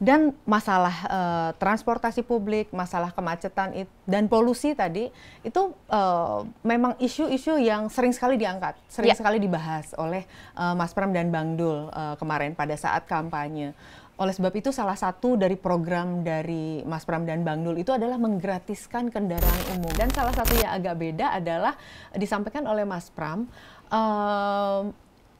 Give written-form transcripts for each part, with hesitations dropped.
Dan masalah transportasi publik, masalah kemacetan dan polusi tadi, itu memang isu-isu yang sering sekali diangkat, sering sekali dibahas oleh Mas Pram dan Bang Dul kemarin pada saat kampanye. Oleh sebab itu salah satu dari program dari Mas Pram dan Bang Dul itu adalah menggratiskan kendaraan umum. Dan salah satu yang agak beda adalah disampaikan oleh Mas Pram,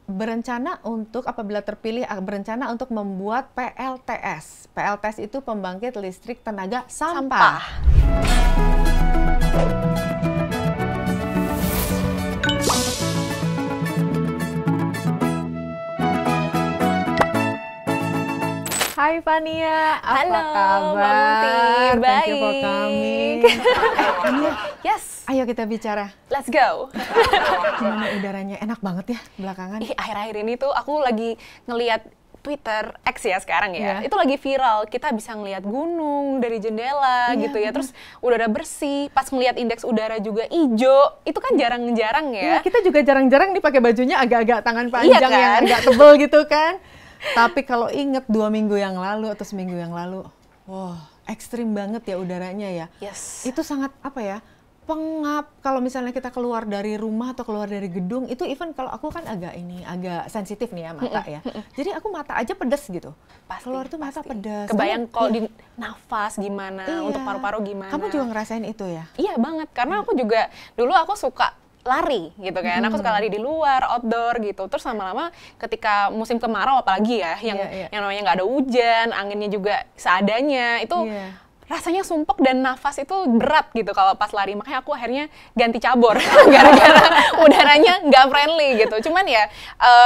berencana untuk apabila terpilih berencana untuk membuat PLTS. PLTS itu pembangkit listrik tenaga sampah. Hai Fania, apa kabar? Baik. Thank you for coming. Fania, Yes, ayo kita bicara. let's go. Gimana udaranya? Enak banget ya belakangan. Akhir-akhir ini tuh aku lagi ngeliat Twitter X ya sekarang ya. Itu lagi viral. Kita bisa ngeliat gunung dari jendela gitu ya. Terus udara bersih. Pas ngeliat indeks udara juga hijau. Itu kan jarang-jarang ya. Kita juga jarang-jarang nih pakai bajunya agak-agak tangan panjang kan? yang agak tebel gitu kan. Tapi kalau inget 2 minggu yang lalu atau seminggu yang lalu, wah ekstrim banget ya udaranya ya. Yes. Itu sangat apa ya, pengap. Kalau misalnya kita keluar dari rumah atau keluar dari gedung, itu even kalau aku kan agak sensitif nih ya mata ya. Jadi aku mata aja pedes gitu. Pasti, keluar tuh mata pedes. Kebayang kalau di nafas gimana, untuk paru-paru gimana. Kamu juga ngerasain itu ya? Iya banget, karena aku juga, dulu aku suka lari gitu kan, aku suka lari di luar, outdoor gitu. Terus lama-lama ketika musim kemarau apalagi ya, yang namanya nggak ada hujan, anginnya juga seadanya, itu rasanya sumpek dan nafas itu berat gitu kalau pas lari. Makanya aku akhirnya ganti cabur gara-gara udaranya nggak friendly gitu. Cuman ya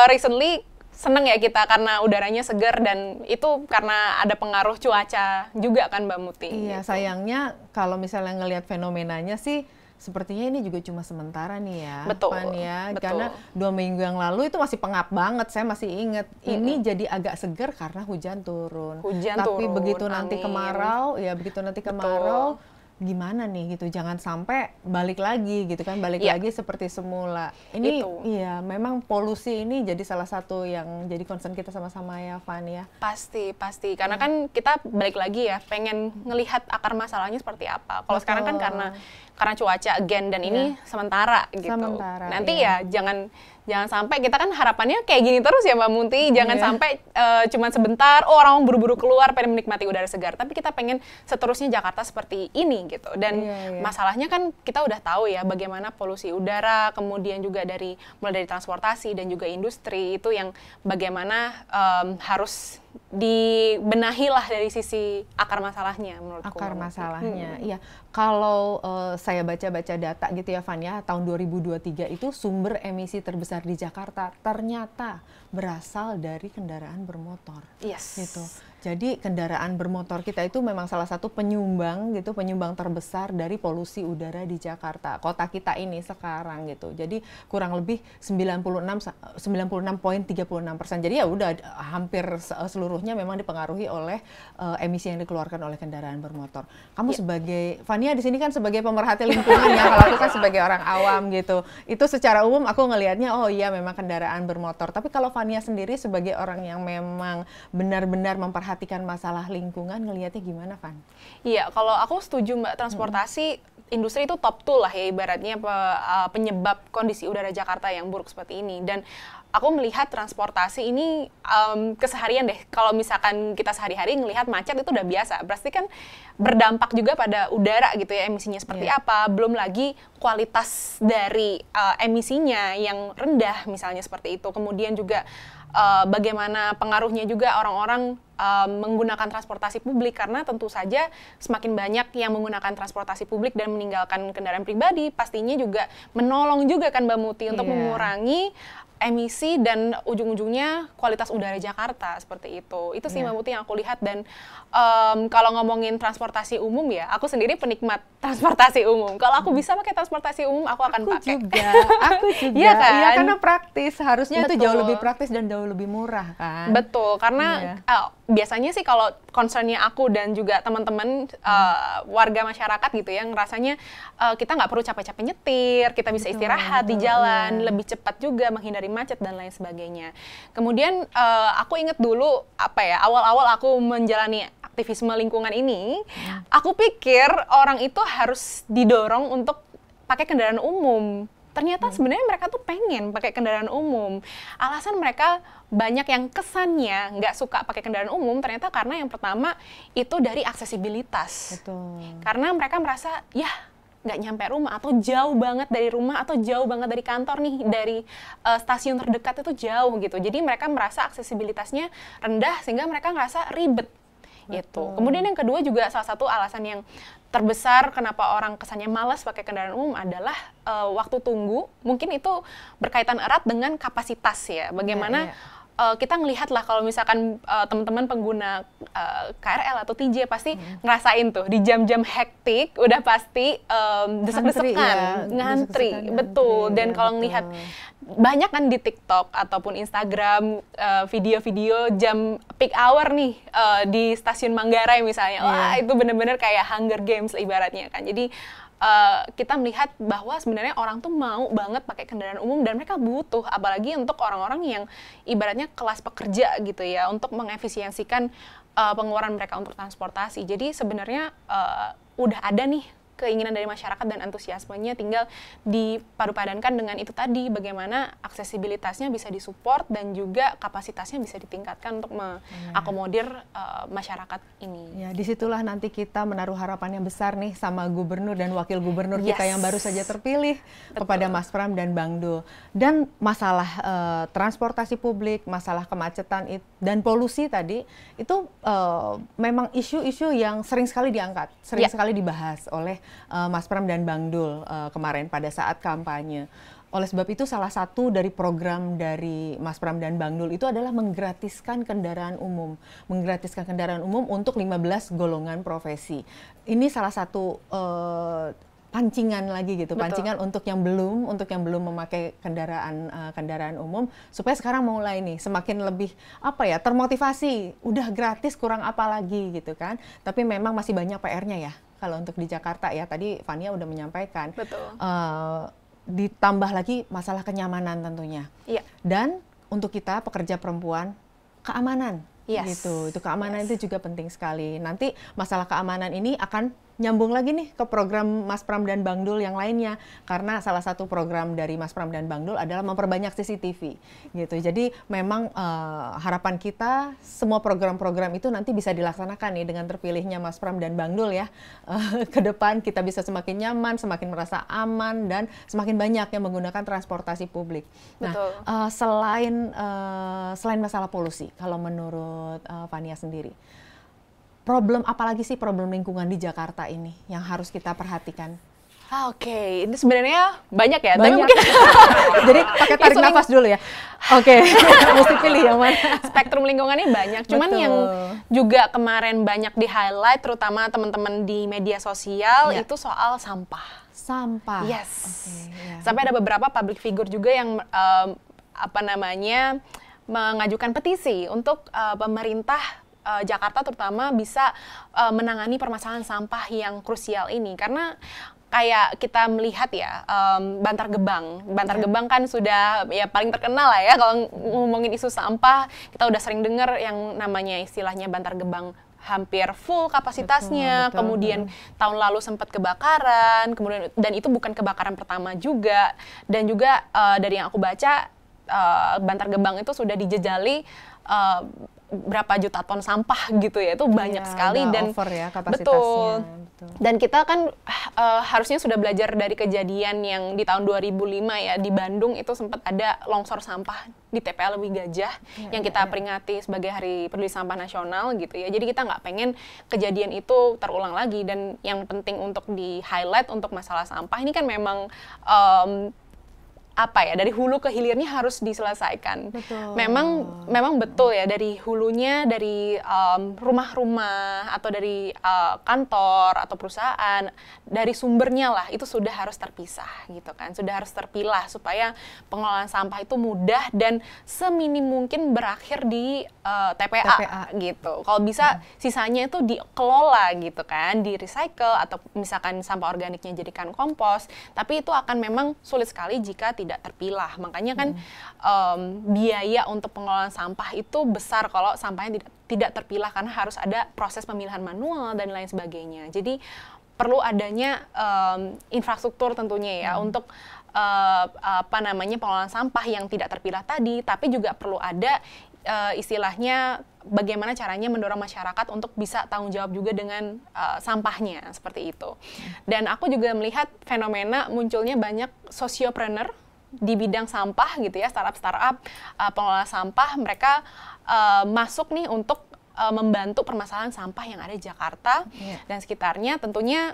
recently seneng ya kita karena udaranya segar dan itu karena ada pengaruh cuaca juga kan Mbak Muti. Iya, gitu. Sayangnya kalau misalnya ngelihat fenomenanya sih sepertinya ini juga cuma sementara nih ya, Betul, Pan ya. betul. Karena 2 minggu yang lalu itu masih pengap banget, saya masih ingat. Ini jadi agak segar karena hujan turun. Tapi begitu nanti kemarau, gimana nih gitu, jangan sampai balik lagi gitu kan, lagi seperti semula. Ini iya, memang polusi ini jadi salah satu yang jadi concern kita sama-sama ya, Van ya. Pasti, karena kan kita balik lagi ya, pengen ngelihat akar masalahnya seperti apa. Kalau sekarang kan karena cuaca again dan ini sementara gitu. Nanti ya jangan sampai, kita kan harapannya kayak gini terus ya Mbak Munti, jangan sampai cuman sebentar, orang buru-buru keluar pengen menikmati udara segar, tapi kita pengen seterusnya Jakarta seperti ini gitu. Dan masalahnya kan kita udah tahu ya bagaimana polusi udara, kemudian juga mulai dari transportasi dan juga industri itu yang bagaimana harus dibenahi lah dari sisi akar masalahnya menurutku. Akar masalahnya, iya. Kalau saya baca-baca data gitu ya Van ya, tahun 2023 itu sumber emisi terbesar di Jakarta ternyata berasal dari kendaraan bermotor. Yes. Gitu. Jadi kendaraan bermotor kita itu memang salah satu penyumbang terbesar dari polusi udara di Jakarta, kota kita ini sekarang gitu. Jadi kurang lebih 96,36%. Jadi ya udah hampir seluruhnya memang dipengaruhi oleh emisi yang dikeluarkan oleh kendaraan bermotor. Kamu sebagai Fania di sini kan sebagai pemerhati lingkungan ya, kalau aku kan sebagai orang awam gitu. Itu secara umum aku ngelihatnya oh iya memang kendaraan bermotor. Tapi kalau Fania sendiri sebagai orang yang memang benar-benar memperhatikan masalah lingkungan, ngelihatnya gimana, Van? Iya, kalau aku setuju Mbak, transportasi industri itu top tool lah ya ibaratnya penyebab kondisi udara Jakarta yang buruk seperti ini. Dan aku melihat transportasi ini keseharian deh. Kalau misalkan kita sehari-hari ngelihat macet itu udah biasa, berarti kan berdampak juga pada udara gitu ya, emisinya seperti apa. Belum lagi kualitas dari emisinya yang rendah misalnya seperti itu. Kemudian juga bagaimana pengaruhnya juga orang-orang menggunakan transportasi publik, karena tentu saja semakin banyak yang menggunakan transportasi publik dan meninggalkan kendaraan pribadi, pastinya juga menolong juga kan Mbak Muti untuk mengurangi emisi dan ujung-ujungnya kualitas udara Jakarta seperti itu. Itu sih Mbak Muti yang aku lihat. Dan kalau ngomongin transportasi umum ya, aku sendiri penikmat transportasi umum. Kalau aku bisa pakai transportasi umum, aku akan pakai. Aku juga. Iya kan? Iya, karena praktis. Harusnya itu jauh lebih praktis dan jauh lebih murah kan. Betul, karena biasanya sih kalau concernnya aku dan juga teman-teman warga masyarakat gitu ya, ngerasanya kita nggak perlu capek-capek nyetir, kita bisa istirahat di jalan, lebih cepat juga menghindari macet dan lain sebagainya. Kemudian aku inget dulu awal-awal aku menjalani aktivisme lingkungan ini, aku pikir orang itu harus didorong untuk pakai kendaraan umum. Ternyata sebenarnya mereka tuh pengen pakai kendaraan umum. Alasan mereka banyak yang kesannya nggak suka pakai kendaraan umum, ternyata karena yang pertama itu dari aksesibilitas. Betul. Karena mereka merasa, ya nggak nyampe rumah, atau jauh banget dari rumah, atau jauh banget dari kantor nih, dari stasiun terdekat itu jauh gitu. Jadi mereka merasa aksesibilitasnya rendah, sehingga mereka ngerasa ribet. Gitu. Kemudian yang kedua juga salah satu alasan yang terbesar kenapa orang kesannya malas pakai kendaraan umum adalah waktu tunggu. Mungkin itu berkaitan erat dengan kapasitas ya. Bagaimana kita ngelihat lah kalau misalkan teman-teman pengguna KRL atau TJ pasti ngerasain tuh di jam-jam hektik udah pasti desek-desekan, ngantri, betul. Dan kalau ngelihat banyak kan di TikTok ataupun Instagram video-video jam peak hour nih di stasiun Manggarai misalnya, wah itu bener-bener kayak Hunger Games ibaratnya kan. Jadi kita melihat bahwa sebenarnya orang tuh mau banget pakai kendaraan umum dan mereka butuh, apalagi untuk orang-orang yang ibaratnya kelas pekerja gitu ya, untuk mengefisiensikan pengeluaran mereka untuk transportasi. Jadi sebenarnya udah ada nih keinginan dari masyarakat dan antusiasmenya, tinggal dipadu-padankan dengan itu tadi, bagaimana aksesibilitasnya bisa disupport dan juga kapasitasnya bisa ditingkatkan untuk mengakomodir masyarakat ini. Ya, disitulah nanti kita menaruh harapan yang besar nih sama gubernur dan wakil gubernur kita yang baru saja terpilih. Betul. Kepada Mas Pram dan Bang Dul. Dan masalah transportasi publik, masalah kemacetan dan polusi tadi, itu memang isu-isu yang sering sekali diangkat, sering sekali dibahas oleh Mas Pram dan Bang Dul kemarin pada saat kampanye. Oleh sebab itu salah satu dari program dari Mas Pram dan Bang Dul itu adalah menggratiskan kendaraan umum. Menggratiskan kendaraan umum untuk 15 golongan profesi. Ini salah satu pancingan lagi gitu. Betul. Pancingan untuk yang belum memakai kendaraan umum, supaya sekarang mulai nih semakin lebih termotivasi. Udah gratis, kurang apa lagi gitu kan. Tapi memang masih banyak PR-nya ya. Kalau untuk di Jakarta ya, tadi Fania udah menyampaikan. Betul. Ditambah lagi masalah kenyamanan tentunya. Iya. Dan untuk kita pekerja perempuan, keamanan. Gitu. Itu keamanan itu juga penting sekali. Nanti masalah keamanan ini akan nyambung lagi nih ke program Mas Pram dan Bang Dul yang lainnya, karena salah satu program dari Mas Pram dan Bang Dul adalah memperbanyak CCTV gitu. Jadi memang harapan kita semua program-program itu nanti bisa dilaksanakan nih dengan terpilihnya Mas Pram dan Bang Dul ya. Ke depan kita bisa semakin nyaman, semakin merasa aman, dan semakin banyak yang menggunakan transportasi publik. Betul. Nah, selain masalah polusi, kalau menurut Fania sendiri, apalagi sih problem lingkungan di Jakarta ini yang harus kita perhatikan? Oke, ini sebenarnya banyak ya. Banyak. Jadi pakai tarik nafas dulu ya. Oke, mesti pilih yang mana. Spektrum lingkungannya banyak. Cuman yang juga kemarin banyak di-highlight, terutama teman-teman di media sosial, itu soal sampah. Sampah? Yes. Sampai ada beberapa public figure juga yang mengajukan petisi untuk pemerintah Jakarta terutama bisa menangani permasalahan sampah yang krusial ini, karena kayak kita melihat ya Bantar Gebang kan sudah ya paling terkenal lah ya kalau ngomongin isu sampah. Kita udah sering dengar yang namanya istilahnya Bantar Gebang hampir full kapasitasnya. Betul. Kemudian tahun lalu sempat kebakaran, kemudian dan itu bukan kebakaran pertama juga, dan juga dari yang aku baca Bantar Gebang itu sudah dijejali berapa juta ton sampah gitu ya, itu banyak sekali dan over ya kapasitasnya. Betul. Dan kita kan harusnya sudah belajar dari kejadian yang di tahun 2005 ya di Bandung, itu sempat ada longsor sampah di TPA Leuwih Gajah yang kita peringati sebagai Hari Peduli Sampah Nasional gitu ya. Jadi kita nggak pengen kejadian itu terulang lagi, dan yang penting untuk di highlight untuk masalah sampah ini kan memang apa ya, dari hulu ke hilirnya harus diselesaikan. Betul. Memang betul ya, dari hulunya, dari rumah-rumah atau dari kantor atau perusahaan, dari sumbernya lah itu sudah harus terpisah gitu kan, sudah harus terpilah supaya pengelolaan sampah itu mudah dan seminim mungkin berakhir di TPA gitu. Kalau bisa sisanya itu dikelola gitu kan, di recycle atau misalkan sampah organiknya jadikan kompos, tapi itu akan memang sulit sekali jika tidak terpilah. Makanya kan biaya untuk pengelolaan sampah itu besar kalau sampahnya tidak terpilah karena harus ada proses pemilihan manual dan lain sebagainya. Jadi perlu adanya infrastruktur tentunya ya untuk pengelolaan sampah yang tidak terpilah tadi, tapi juga perlu ada istilahnya bagaimana caranya mendorong masyarakat untuk bisa tanggung jawab juga dengan sampahnya, seperti itu. Dan aku juga melihat fenomena munculnya banyak sociopreneur di bidang sampah gitu ya, startup pengelola sampah, mereka masuk nih untuk membantu permasalahan sampah yang ada di Jakarta dan sekitarnya. Tentunya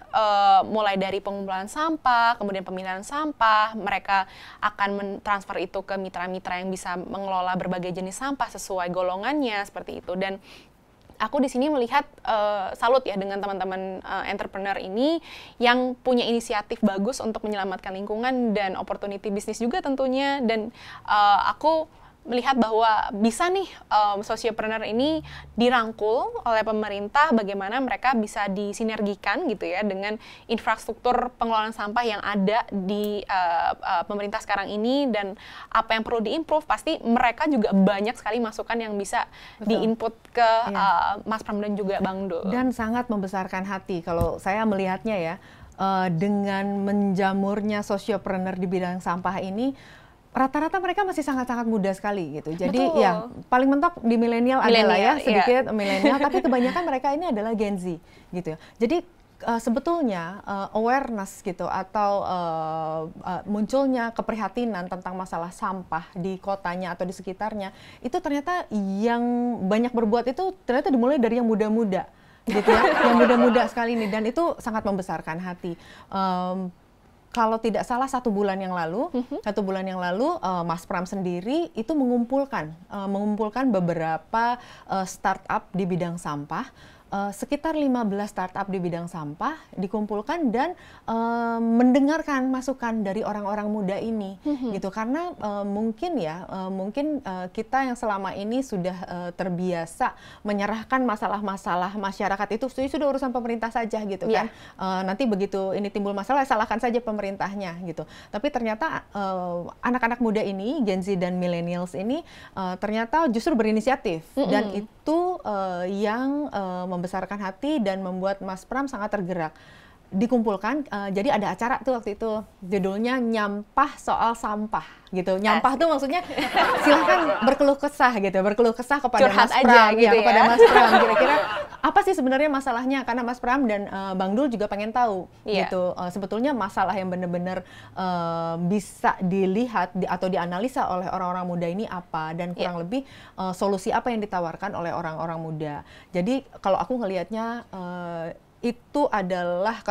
mulai dari pengumpulan sampah, kemudian pemilihan sampah, mereka akan mentransfer itu ke mitra-mitra yang bisa mengelola berbagai jenis sampah sesuai golongannya, seperti itu. Dan aku di sini melihat salut ya dengan teman-teman entrepreneur ini yang punya inisiatif bagus untuk menyelamatkan lingkungan dan opportunity bisnis juga tentunya. Dan aku melihat bahwa bisa nih sociopreneur ini dirangkul oleh pemerintah, bagaimana mereka bisa disinergikan gitu ya dengan infrastruktur pengelolaan sampah yang ada di pemerintah sekarang ini, dan apa yang perlu diimprove pasti mereka juga banyak sekali masukan yang bisa diinput ke Mas Pram dan juga Bang Dul. Dan sangat membesarkan hati kalau saya melihatnya ya, dengan menjamurnya sociopreneur di bidang sampah ini, rata-rata mereka masih sangat-sangat muda sekali gitu. Jadi ya paling mentok di milenial adalah ya sedikit milenial, tapi kebanyakan mereka ini adalah Gen Z gitu ya. Jadi sebetulnya awareness gitu atau munculnya keprihatinan tentang masalah sampah di kotanya atau di sekitarnya itu ternyata yang banyak berbuat itu ternyata dimulai dari yang muda-muda gitu ya, yang muda-muda sekali ini, dan itu sangat membesarkan hati. Kalau tidak salah 1 bulan yang lalu, Mas Pram sendiri itu mengumpulkan beberapa startup di bidang sampah, sekitar 15 startup di bidang sampah dikumpulkan dan mendengarkan masukan dari orang-orang muda ini, gitu. Karena mungkin kita yang selama ini sudah terbiasa menyerahkan masalah-masalah masyarakat itu sudah urusan pemerintah saja gitu kan. Nanti begitu ini timbul masalah salahkan saja pemerintahnya gitu. Tapi ternyata anak-anak muda ini, Gen Z dan millennials ini ternyata justru berinisiatif, dan itu yang membesarkan hati dan membuat Mas Pram sangat tergerak. Dikumpulkan, jadi ada acara tuh waktu itu, judulnya Nyampah Soal Sampah gitu. Nyampah tuh maksudnya silahkan berkeluh kesah gitu, berkeluh kesah kepada Curhat Mas Pram, aja gitu ya. kepada Mas Pram. Kira-kira apa sih sebenarnya masalahnya? Karena Mas Pram dan Bang Dul juga pengen tahu gitu. Sebetulnya masalah yang benar-benar bisa dilihat atau dianalisa oleh orang-orang muda ini apa, dan kurang lebih solusi apa yang ditawarkan oleh orang-orang muda. Jadi kalau aku ngelihatnya itu adalah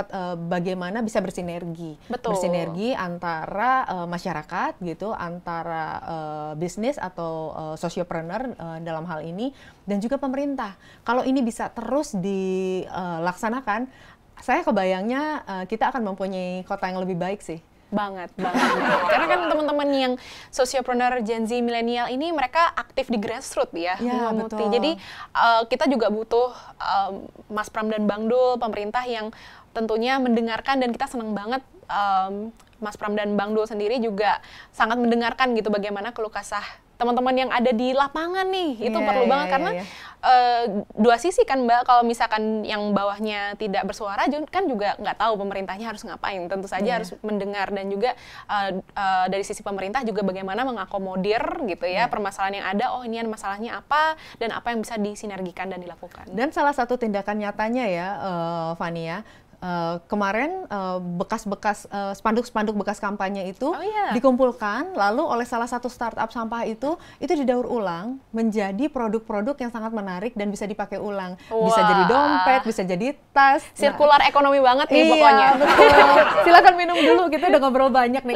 bagaimana bisa bersinergi. Bersinergi antara masyarakat gitu, antara bisnis atau sociopreneur dalam hal ini, dan juga pemerintah. Kalau ini bisa terus dilaksanakan, saya kebayangnya kita akan mempunyai kota yang lebih baik sih. Banget. Karena kan teman-teman yang sociopreneur Gen Z milenial ini mereka aktif di grassroots ya, betul. Jadi kita juga butuh Mas Pram dan Bang Dul, pemerintah yang tentunya mendengarkan, dan kita senang banget Mas Pram dan Bang Dul sendiri juga sangat mendengarkan gitu bagaimana keluh kesah teman-teman yang ada di lapangan nih. Itu perlu banget karena dua sisi kan Mbak, kalau misalkan yang bawahnya tidak bersuara kan juga nggak tahu pemerintahnya harus ngapain. Tentu saja harus mendengar, dan juga dari sisi pemerintah juga bagaimana mengakomodir gitu ya permasalahan yang ada. Oh, ini masalahnya apa, dan apa yang bisa disinergikan dan dilakukan. Dan salah satu tindakan nyatanya ya Fania, kemarin bekas-bekas spanduk-spanduk bekas kampanye itu dikumpulkan, lalu oleh salah satu startup sampah itu didaur ulang menjadi produk-produk yang sangat menarik dan bisa dipakai ulang. Bisa jadi dompet, bisa jadi tas. Sirkular ekonomi banget nih pokoknya. Betul. Silakan minum dulu, kita udah ngobrol banyak nih.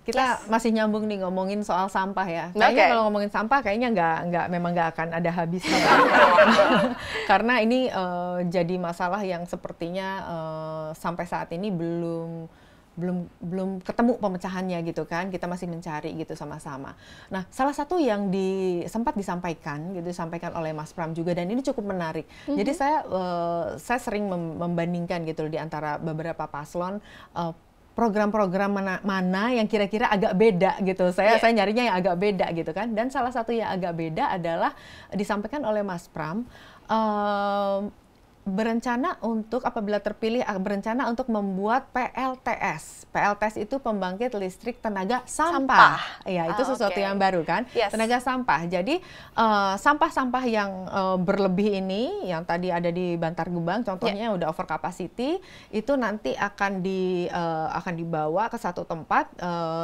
Kita masih nyambung nih ngomongin soal sampah ya. Kayaknya kalau ngomongin sampah kayaknya memang nggak akan ada habisnya. Karena ini jadi masalah yang sepertinya sampai saat ini belum ketemu pemecahannya gitu kan. Kita masih mencari gitu sama-sama. Nah, salah satu yang sempat disampaikan oleh Mas Pram juga, dan ini cukup menarik. Jadi saya sering membandingkan gitu di antara beberapa paslon, program-program mana yang kira-kira agak beda gitu. Saya nyarinya yang agak beda gitu kan. Dan salah satu yang agak beda adalah disampaikan oleh Mas Pram, berencana untuk apabila terpilih berencana untuk membuat PLTS. PLTS itu pembangkit listrik tenaga sampah. Ya, itu sesuatu yang baru kan? Tenaga sampah. Jadi sampah-sampah yang berlebih ini yang tadi ada di Bantar Gebang contohnya udah over capacity, itu nanti akan dibawa ke satu tempat,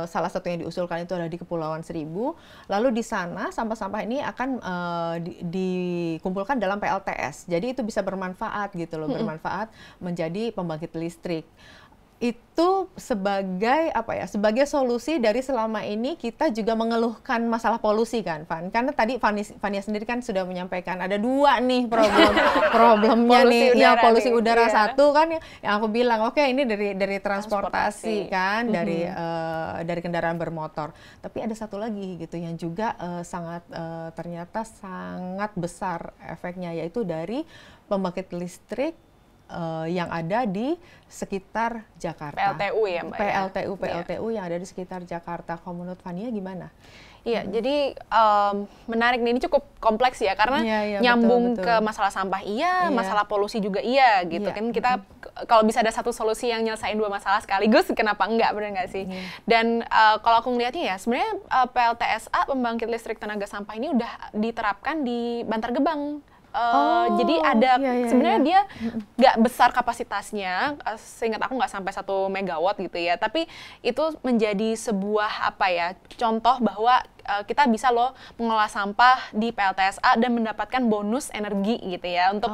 salah satu yang diusulkan itu adalah di Kepulauan Seribu. Lalu di sana sampah-sampah ini akan dikumpulkan dalam PLTS. Jadi itu bisa bermanfaat gitu loh, bermanfaat menjadi pembangkit listrik. Itu sebagai sebagai solusi dari selama ini kita juga mengeluhkan masalah polusi kan, Van. Karena tadi Vania sendiri kan sudah menyampaikan ada dua nih problemnya nih, polusi udara satu kan yang aku bilang ini dari transportasi kan, dari kendaraan bermotor. Tapi ada satu lagi gitu yang juga ternyata sangat besar efeknya, yaitu dari pembangkit listrik yang ada di sekitar Jakarta. PLTU ya Mbak? PLTU yang ada di sekitar Jakarta. Kalau menurut Vania gimana? Iya, jadi menarik nih, ini cukup kompleks ya, karena nyambung ke masalah sampah masalah polusi juga gitu kan. Kita kalau bisa ada satu solusi yang nyelesain dua masalah sekaligus, kenapa enggak, benar nggak sih? Dan kalau aku ngelihatnya sebenarnya PLTSA, pembangkit listrik tenaga sampah ini udah diterapkan di Bantar Gebang. Jadi ada sebenarnya dia nggak besar kapasitasnya, seingat aku nggak sampai 1 megawatt gitu ya, tapi itu menjadi sebuah contoh bahwa kita bisa loh mengolah sampah di PLTSA dan mendapatkan bonus energi gitu ya untuk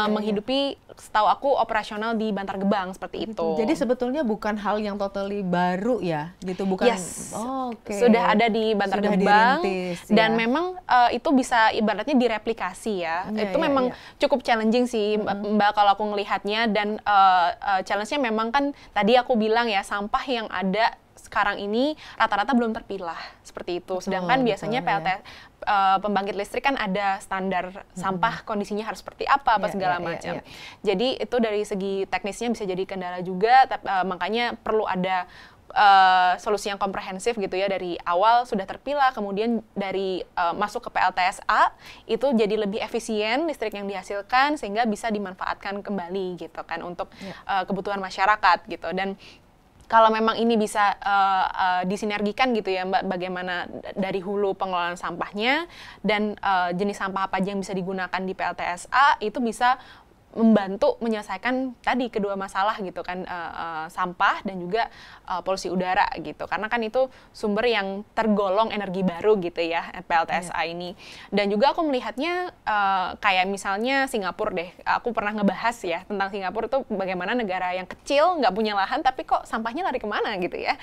menghidupi, setahu aku, operasional di Bantar Gebang seperti itu. Jadi sebetulnya bukan hal yang totally baru ya gitu, bukan? Sudah ada di Bantar Gebang dan memang itu bisa ibaratnya direplikasi ya. Itu memang cukup challenging sih Mbak kalau aku ngelihatnya, dan challenge-nya memang kan tadi aku bilang ya, sampah yang ada sekarang ini rata-rata belum terpilah seperti itu. Sedangkan biasanya pembangkit listrik kan ada standar sampah kondisinya harus seperti apa segala macam. Jadi itu dari segi teknisnya bisa jadi kendala juga, makanya perlu ada solusi yang komprehensif gitu ya, dari awal sudah terpilah, kemudian dari masuk ke PLTSA itu jadi lebih efisien listrik yang dihasilkan sehingga bisa dimanfaatkan kembali gitu kan untuk kebutuhan masyarakat gitu. Dan kalau memang ini bisa disinergikan gitu ya Mbak, bagaimana dari hulu pengelolaan sampahnya dan jenis sampah apa aja yang bisa digunakan di PLTSA, itu bisa membantu menyelesaikan tadi kedua masalah gitu kan, sampah dan juga polusi udara gitu, karena kan itu sumber yang tergolong energi baru gitu ya PLTSA ini. Dan juga aku melihatnya kayak misalnya Singapura deh, aku pernah ngebahas ya tentang Singapura itu bagaimana negara yang kecil nggak punya lahan tapi kok sampahnya lari kemana gitu ya,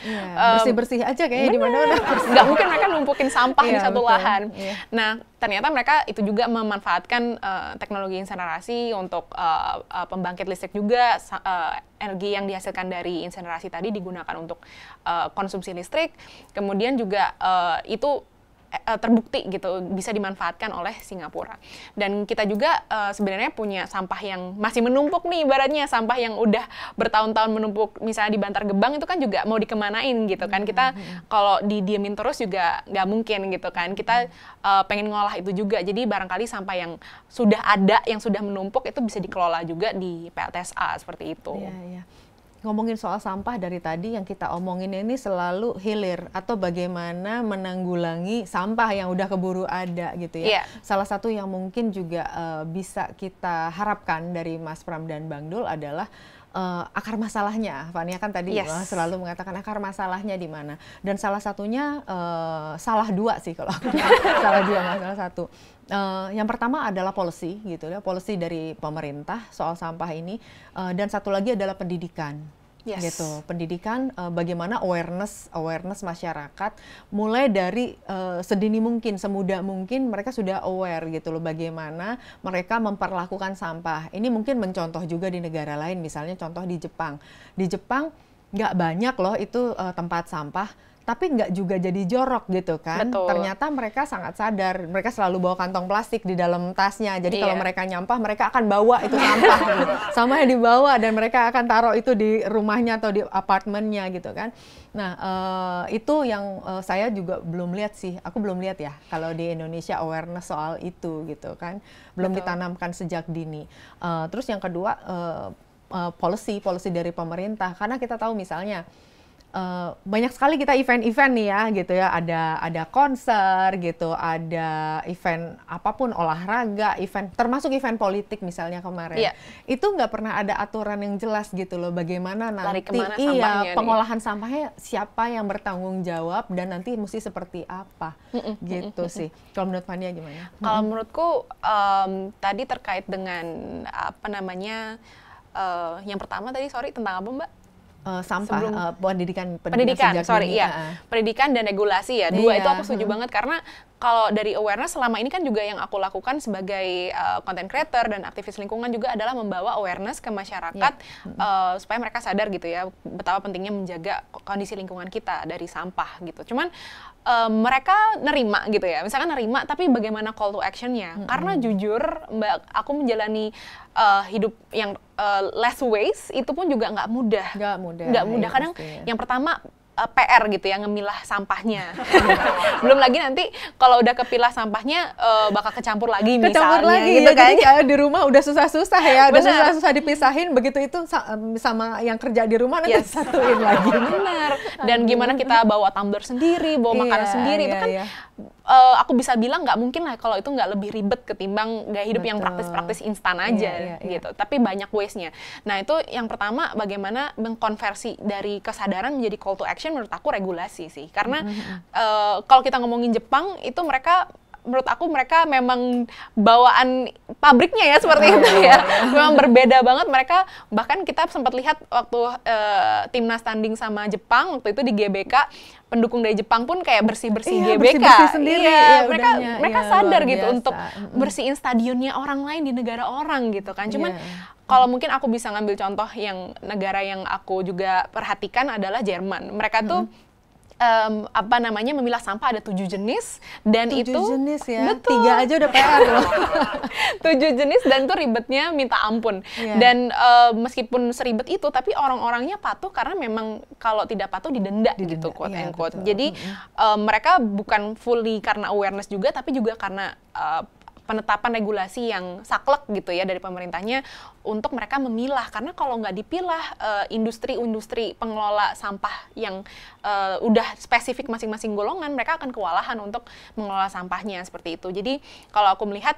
bersih-bersih aja kayaknya di mana-mana. Nggak mungkin mereka numpukin sampah di satu lahan. Nah, ternyata mereka itu juga memanfaatkan teknologi insenerasi untuk pembangkit listrik juga. Energi yang dihasilkan dari insenerasi tadi digunakan untuk konsumsi listrik, kemudian juga itu terbukti gitu bisa dimanfaatkan oleh Singapura. Dan kita juga sebenarnya punya sampah yang masih menumpuk nih, ibaratnya sampah yang udah bertahun-tahun menumpuk misalnya di Bantar Gebang, itu kan juga mau dikemanain gitu kan. Kita kalau didiemin terus juga nggak mungkin gitu kan, kita pengen ngolah itu juga. Jadi barangkali sampah yang sudah ada, yang sudah menumpuk itu bisa dikelola juga di PLTSA seperti itu. Ngomongin soal sampah dari tadi yang kita omongin ini selalu hilir atau bagaimana menanggulangi sampah yang udah keburu ada gitu ya. Salah satu yang mungkin juga bisa kita harapkan dari Mas Pram dan Bang Dul adalah akar masalahnya. Vania kan tadi selalu mengatakan akar masalahnya di mana. Dan salah satunya salah dua sih kalau aku salah dua, masalah satu. Yang pertama adalah policy gitu ya, policy dari pemerintah soal sampah ini, dan satu lagi adalah pendidikan. gitu. Pendidikan, bagaimana awareness masyarakat, mulai dari sedini mungkin, semuda mungkin mereka sudah aware gitu loh, bagaimana mereka memperlakukan sampah. Ini mungkin mencontoh juga di negara lain, misalnya contoh di Jepang. Di Jepang nggak banyak loh itu tempat sampah, tapi nggak juga jadi jorok gitu kan. Betul. Ternyata mereka sangat sadar, mereka selalu bawa kantong plastik di dalam tasnya. Jadi kalau mereka nyampah, mereka akan bawa itu sampah gitu. Sama yang dibawa, dan mereka akan taruh itu di rumahnya atau di apartemennya gitu kan. Nah, itu yang saya juga belum lihat sih. Aku belum lihat ya kalau di Indonesia awareness soal itu gitu kan. Belum ditanamkan sejak dini. Terus yang kedua, policy dari pemerintah. Karena kita tahu misalnya, banyak sekali kita event-event nih ya gitu ya, ada konser gitu, ada event apapun, olahraga, event termasuk event politik misalnya kemarin. Itu nggak pernah ada aturan yang jelas gitu loh, bagaimana nanti pengolahan sampahnya, siapa yang bertanggung jawab, dan nanti mesti seperti apa gitu sih. Kalau menurut Fania gimana? Kalau menurutku tadi terkait dengan apa namanya, yang pertama tadi tentang apa Mbak? Sampah, pendidikan sorry, iya. Pendidikan dan regulasi ya, dua itu aku setuju banget, karena kalau dari awareness selama ini kan juga yang aku lakukan sebagai content creator dan aktivis lingkungan juga adalah membawa awareness ke masyarakat supaya mereka sadar gitu ya betapa pentingnya menjaga kondisi lingkungan kita dari sampah gitu. Cuman mereka nerima gitu ya, misalkan nerima, tapi bagaimana call to action-nya? Karena jujur Mbak, aku menjalani hidup yang less waste itu pun juga nggak mudah. Nggak mudah. Kadang yang pertama PR gitu ya, ngemilah sampahnya. Belum lagi nanti kalau udah kepilah sampahnya bakal kecampur lagi misalnya gitu kan. Jadi di rumah udah susah-susah ya, udah susah-susah dipisahin, begitu itu sama yang kerja di rumah nanti satuin lagi. Benar. Dan gimana kita bawa tumbler sendiri, bawa makanan sendiri, itu kan aku bisa bilang nggak mungkin lah kalau itu nggak lebih ribet ketimbang gaya hidup yang praktis-praktis instan aja gitu. Tapi banyak waste-nya. Nah itu yang pertama, bagaimana mengkonversi dari kesadaran menjadi call to action, menurut aku regulasi sih. Karena kalau kita ngomongin Jepang, itu menurut aku mereka memang bawaan pabriknya ya seperti itu ya. Memang berbeda banget mereka. Bahkan kita sempat lihat waktu timnas tanding sama Jepang waktu itu di GBK, pendukung dari Jepang pun kayak bersih-bersih GBK. Bersih sendiri. Mereka sadar gitu untuk bersihin stadionnya orang lain di negara orang gitu kan. Cuman kalau mungkin aku bisa ngambil contoh yang negara yang aku juga perhatikan adalah Jerman. Mereka tuh memilah sampah ada 7 jenis, dan 7 jenis ya. Betul. 3 aja udah PR loh. 7 jenis, dan tuh ribetnya minta ampun. Dan meskipun seribet itu, tapi orang-orangnya patuh karena memang kalau tidak patuh didenda gitu, quote and quote. Jadi mereka bukan fully karena awareness juga, tapi juga karena penetapan regulasi yang saklek gitu ya dari pemerintahnya untuk mereka memilah. Karena kalau nggak dipilah, industri-industri pengelola sampah yang udah spesifik masing-masing golongan, mereka akan kewalahan untuk mengelola sampahnya seperti itu. Jadi kalau aku melihat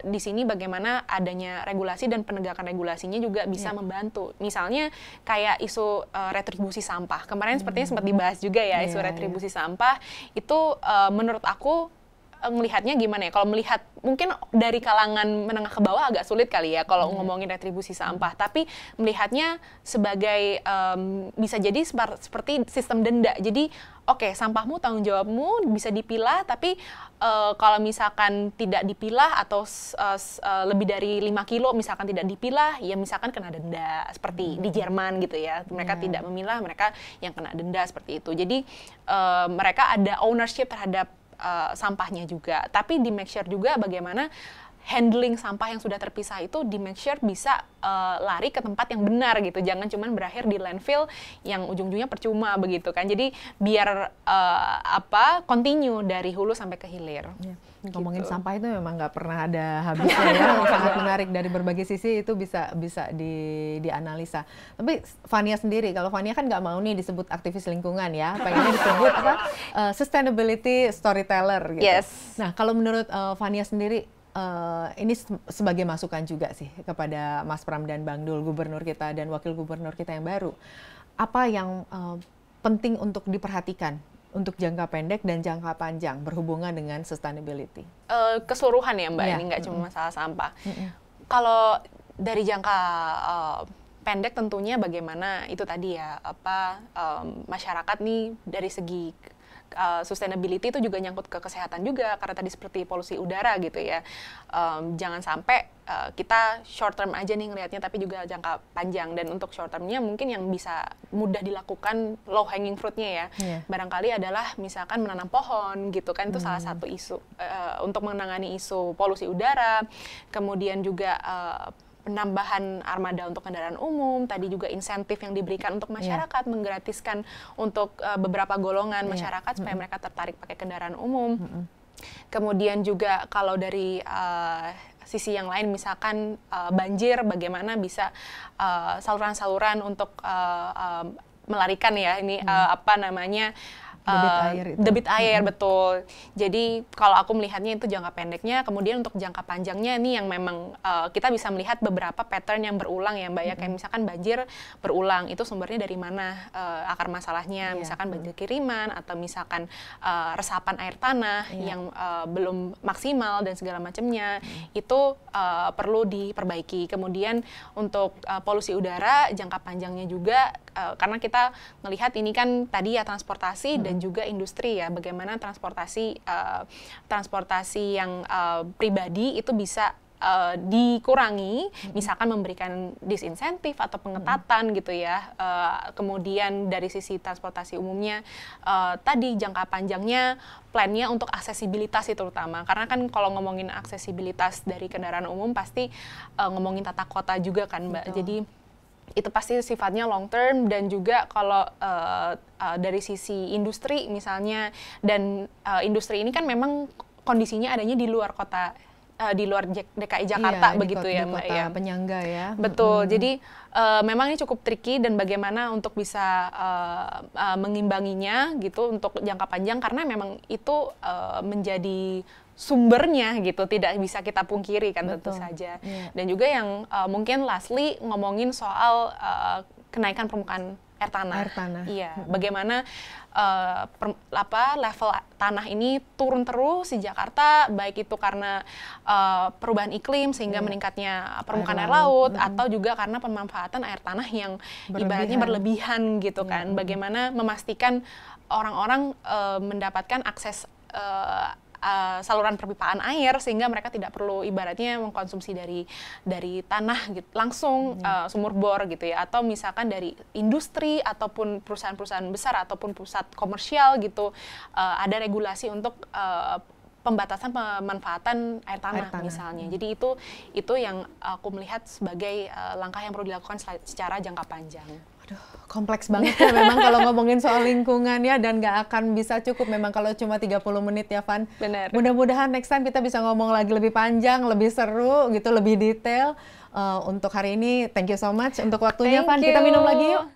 di sini bagaimana adanya regulasi dan penegakan regulasinya juga bisa membantu. Misalnya kayak isu retribusi sampah. Kemarin sepertinya sempat dibahas juga ya isu retribusi sampah. Itu menurut aku melihatnya gimana ya, kalau melihat mungkin dari kalangan menengah ke bawah agak sulit kali ya kalau ngomongin retribusi sampah, tapi melihatnya sebagai bisa jadi seperti sistem denda. Jadi sampahmu tanggung jawabmu bisa dipilah, tapi kalau misalkan tidak dipilah atau lebih dari 5 kilo misalkan tidak dipilah, ya misalkan kena denda seperti di Jerman gitu ya. Mereka tidak memilah, mereka yang kena denda seperti itu. Jadi mereka ada ownership terhadap sampahnya juga, tapi di make sure juga bagaimana handling sampah yang sudah terpisah itu di make sure bisa lari ke tempat yang benar gitu, jangan cuman berakhir di landfill yang ujung-ujungnya percuma begitu kan. Jadi biar continue dari hulu sampai ke hilir. Ngomongin sampah itu memang nggak pernah ada habisnya ya, sangat menarik dari berbagai sisi, itu bisa dianalisa. Tapi Fania sendiri, kalau Fania kan nggak mau nih disebut aktivis lingkungan ya, pengennya disebut sustainability storyteller gitu. Nah kalau menurut Fania sendiri, ini sebagai masukan juga sih kepada Mas Pram dan Bang Dul, gubernur kita dan wakil gubernur kita yang baru, apa yang penting untuk diperhatikan untuk jangka pendek dan jangka panjang berhubungan dengan sustainability? Keseluruhan ya Mbak, ini nggak cuma masalah sampah. Kalau dari jangka pendek tentunya bagaimana itu tadi ya, masyarakat nih dari segi sustainability itu juga nyangkut ke kesehatan juga, karena tadi seperti polusi udara gitu ya. Jangan sampai kita short term aja nih ngelihatnya, tapi juga jangka panjang. Dan untuk short termnya mungkin yang bisa mudah dilakukan, low hanging fruitnya ya, barangkali adalah misalkan menanam pohon gitu kan, itu salah satu isu untuk menangani isu polusi udara. Kemudian juga penambahan armada untuk kendaraan umum, tadi juga insentif yang diberikan untuk masyarakat, menggratiskan untuk beberapa golongan masyarakat supaya mereka tertarik pakai kendaraan umum. Kemudian juga kalau dari sisi yang lain, misalkan banjir, bagaimana bisa saluran-saluran untuk melarikan ya, ini debit air, betul. Jadi kalau aku melihatnya itu jangka pendeknya. Kemudian untuk jangka panjangnya ini yang memang kita bisa melihat beberapa pattern yang berulang ya Mbak ya, kayak misalkan banjir berulang, itu sumbernya dari mana akar masalahnya, misalkan banjir kiriman atau misalkan resapan air tanah yang belum maksimal dan segala macamnya, itu perlu diperbaiki. Kemudian untuk polusi udara jangka panjangnya juga, karena kita melihat ini kan tadi ya transportasi dan juga industri ya, bagaimana transportasi yang pribadi itu bisa dikurangi, misalkan memberikan disinsentif atau pengetatan gitu ya. Kemudian dari sisi transportasi umumnya, tadi jangka panjangnya plannya untuk aksesibilitas itu terutama, karena kan kalau ngomongin aksesibilitas dari kendaraan umum pasti ngomongin tata kota juga kan Mbak. Betul. Jadi itu pasti sifatnya long term, dan juga kalau dari sisi industri misalnya, dan industri ini kan memang kondisinya adanya di luar kota, di luar DKI Jakarta begitu ya Mbak ya. Penyangga ya. Betul. Jadi memang ini cukup tricky, dan bagaimana untuk bisa mengimbanginya gitu untuk jangka panjang, karena memang itu menjadi sumbernya gitu, tidak bisa kita pungkiri kan. Tentu saja. Dan juga yang mungkin lastly ngomongin soal kenaikan permukaan air tanah. Iya, bagaimana level tanah ini turun terus di Jakarta, baik itu karena perubahan iklim sehingga meningkatnya permukaan air laut, atau juga karena pemanfaatan air tanah yang ibaratnya berlebihan gitu kan. Bagaimana memastikan orang-orang mendapatkan akses saluran perpipaan air, sehingga mereka tidak perlu ibaratnya mengkonsumsi dari tanah gitu, langsung sumur bor gitu ya, atau misalkan dari industri ataupun perusahaan-perusahaan besar ataupun pusat komersial gitu, ada regulasi untuk pembatasan pemanfaatan air tanah misalnya. Jadi itu yang aku melihat sebagai langkah yang perlu dilakukan secara jangka panjang. Aduh, kompleks banget ya memang kalau ngomongin soal lingkungan ya, dan nggak akan bisa cukup memang kalau cuma 30 menit ya Van. Benar. Mudah-mudahan next time kita bisa ngomong lagi lebih panjang, lebih seru gitu, lebih detail. Untuk hari ini thank you so much untuk waktunya Van. Kita minum lagi yuk.